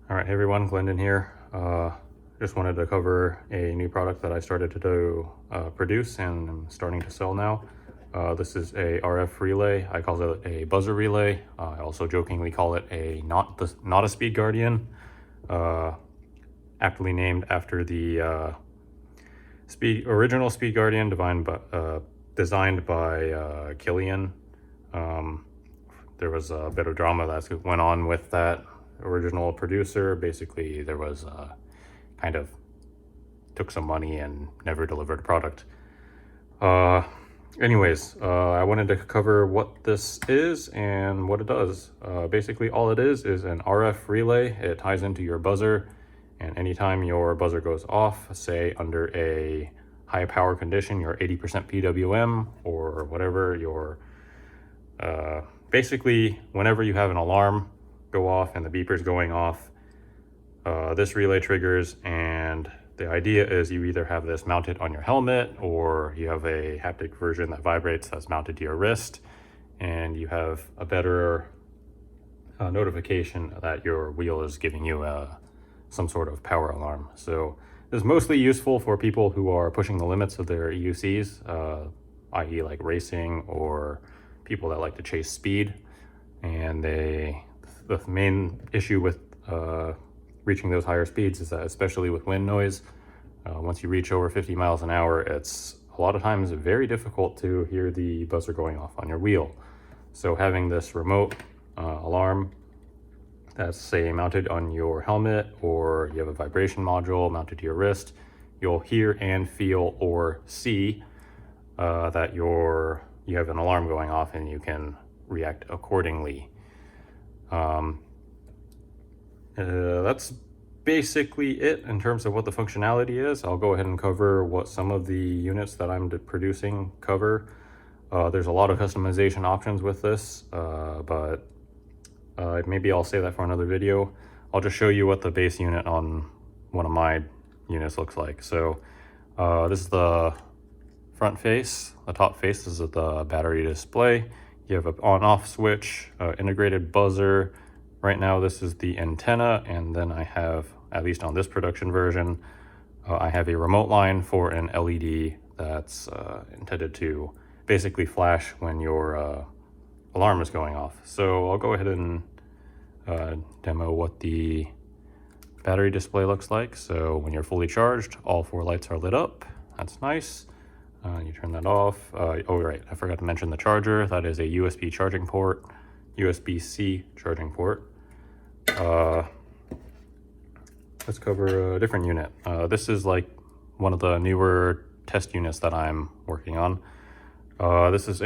All right, hey everyone, Glendon here. Just wanted to cover a new product that I started to produce and I'm starting to sell now. This is a RF relay. I call it a buzzer relay. I also jokingly call it a not a speed guardian, aptly named after the original speed guardian designed by Killian. There was a bit of drama that went on with that original producer. Basically, there was kind of took some money and never delivered a product. Anyways, I wanted to cover what this is and what it does. Basically, all it is an RF relay. It ties into your buzzer, and anytime your buzzer goes off, say under a high power condition, your 80% PWM or whatever, your basically whenever you have an alarm go off and the beeper's going off, this relay triggers, and the idea is you either have this mounted on your helmet or you have a haptic version that vibrates that's mounted to your wrist, and you have a better notification that your wheel is giving you some sort of power alarm. So this is mostly useful for people who are pushing the limits of their EUCs, i.e. like racing or people that like to chase speed. And the main issue with reaching those higher speeds is that, especially with wind noise, once you reach over 50 miles an hour, it's a lot of times very difficult to hear the buzzer going off on your wheel. So having this remote alarm that's, say, mounted on your helmet, or you have a vibration module mounted to your wrist, you'll hear and feel or see that you have an alarm going off, and you can react accordingly. That's basically it in terms of what the functionality is. I'll go ahead and cover what some of the units that I'm producing cover. There's a lot of customization options with this, but maybe I'll save that for another video. I'll just show you what the base unit on one of my units looks like. So this is the front face. The top face is the battery display. You have an on-off switch, integrated buzzer. Right now this is the antenna, and then I have, at least on this production version, I have a remote line for an LED that's intended to basically flash when your alarm is going off. So I'll go ahead and demo what the battery display looks like. So when you're fully charged, all 4 lights are lit up. That's nice. You turn that off. Oh, right, I forgot to mention the charger. That is a USB charging port, USB-C charging port. Let's cover a different unit. This is like one of the newer test units that I'm working on. This is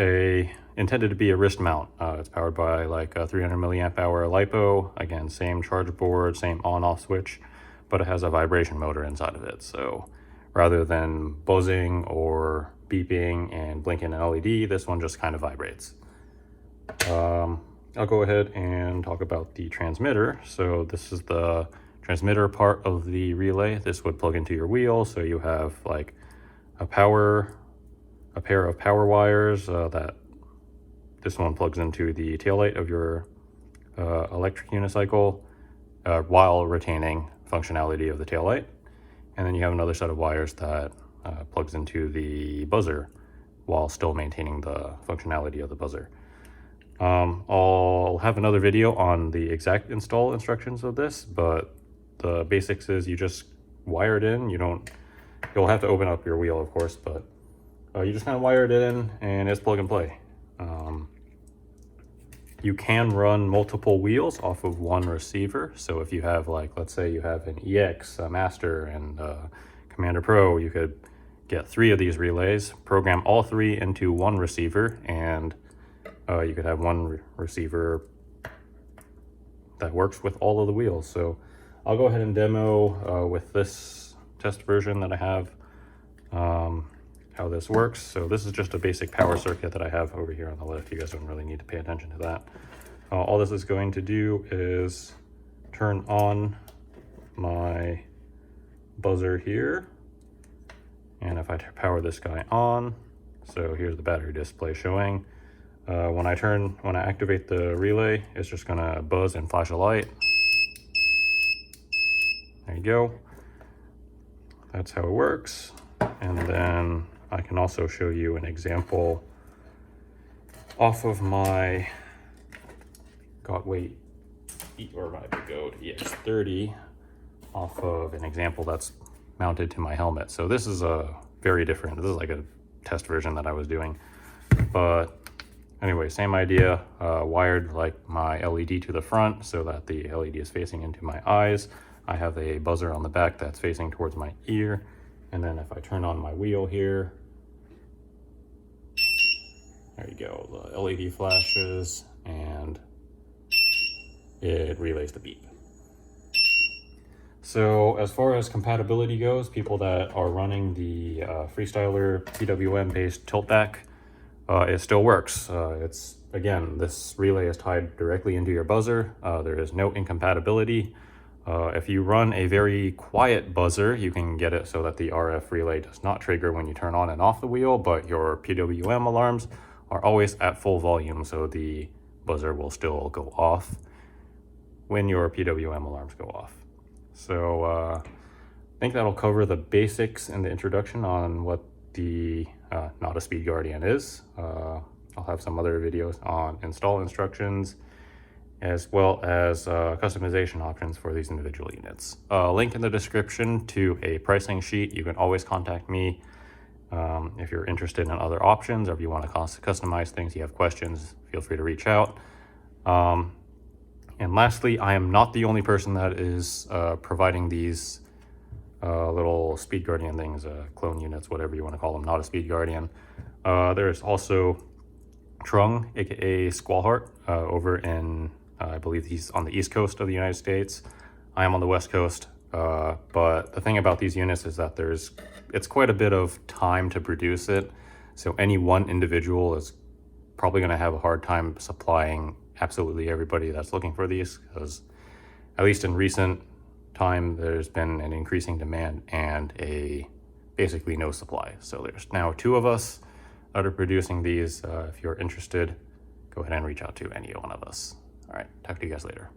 intended to be a wrist mount. It's powered by like a 300 milliamp hour LiPo. Again, same charge board, same on-off switch, but it has a vibration motor inside of it. So rather than buzzing or beeping and blinking an LED, this one just kind of vibrates. I'll go ahead and talk about the transmitter. So this is the transmitter part of the relay. This would plug into your wheel. So you have like a pair of power wires that this one plugs into the taillight of your electric unicycle while retaining functionality of the taillight. And then you have another set of wires that plugs into the buzzer while still maintaining the functionality of the buzzer. I'll have another video on the exact install instructions of this, but the basics is you just wire it in. You'll have to open up your wheel, of course, but you just kind of wire it in and it's plug and play. You can run multiple wheels off of one receiver. So if you have, like, let's say you have an EX, a Master, and a Commander Pro, you could get 3 of these relays, program all 3 into one receiver, and you could have one receiver that works with all of the wheels. So I'll go ahead and demo with this test version that I have how this works. So this is just a basic power circuit that I have over here on the left. You guys don't really need to pay attention to that. All this is going to do is turn on my buzzer here, and if I power this guy on, so here's the battery display showing. When I activate the relay, it's just gonna buzz and flash a light. go. That's how it works. And then I can also show you an example off of my Goat EX30 off of an example that's mounted to my helmet. So this is a very different, this is like a test version that I was doing. But anyway, same idea, wired like my LED to the front so that the LED is facing into my eyes. I have a buzzer on the back that's facing towards my ear. And then if I turn on my wheel here, there you go, the LED flashes and it relays the beep. So as far as compatibility goes, people that are running the Freestyler PWM based tilt back, it still works. It's, again, this relay is tied directly into your buzzer. There is no incompatibility. If you run a very quiet buzzer, you can get it so that the RF relay does not trigger when you turn on and off the wheel, but your PWM alarms are always at full volume, so the buzzer will still go off when your PWM alarms go off. So I think that'll cover the basics in the introduction on what the Not a Speed Guardian is. I'll have some other videos on install instructions as well as customization options for these individual units. Link in the description to a pricing sheet. You can always contact me if you're interested in other options, or if you want to customize things, you have questions, feel free to reach out. And lastly, I am not the only person that is providing these little Speed Guardian things, clone units, whatever you want to call them, Not a Speed Guardian. There's also Trung, aka Squallheart, over in, I believe he's on the East Coast of the United States. I am on the West Coast. But the thing about these units is that it's quite a bit of time to produce it. So any one individual is probably going to have a hard time supplying absolutely everybody that's looking for these, because at least in recent time there's been an increasing demand and basically no supply. So there's now 2 of us that are producing these. If you're interested, go ahead and reach out to any one of us. All right, talk to you guys later.